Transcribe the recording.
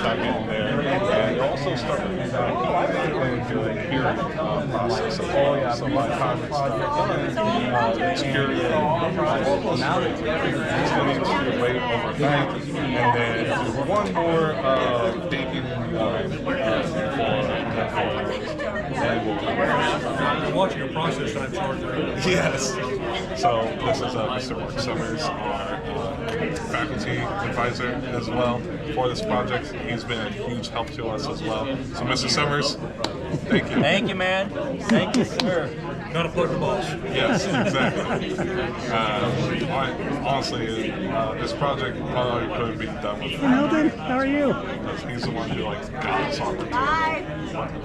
start getting there. And you'll also start going through the hearing process as well. So by the time it's done, it's curated. Now it's going to wait overnight, and then do one more baking I'm watching your process time chart there. Yes. So this is Mr. Mark Summers, our faculty advisor as well for this project. He's been a huge help to us as well. So Mr. Summers, thank you. Thank you, man. Thank you, sir. Gotta plug the boss. Yes, exactly. Honestly, this project probably couldn't be done with him. Hilton, how are you? He's the one who got us on the team.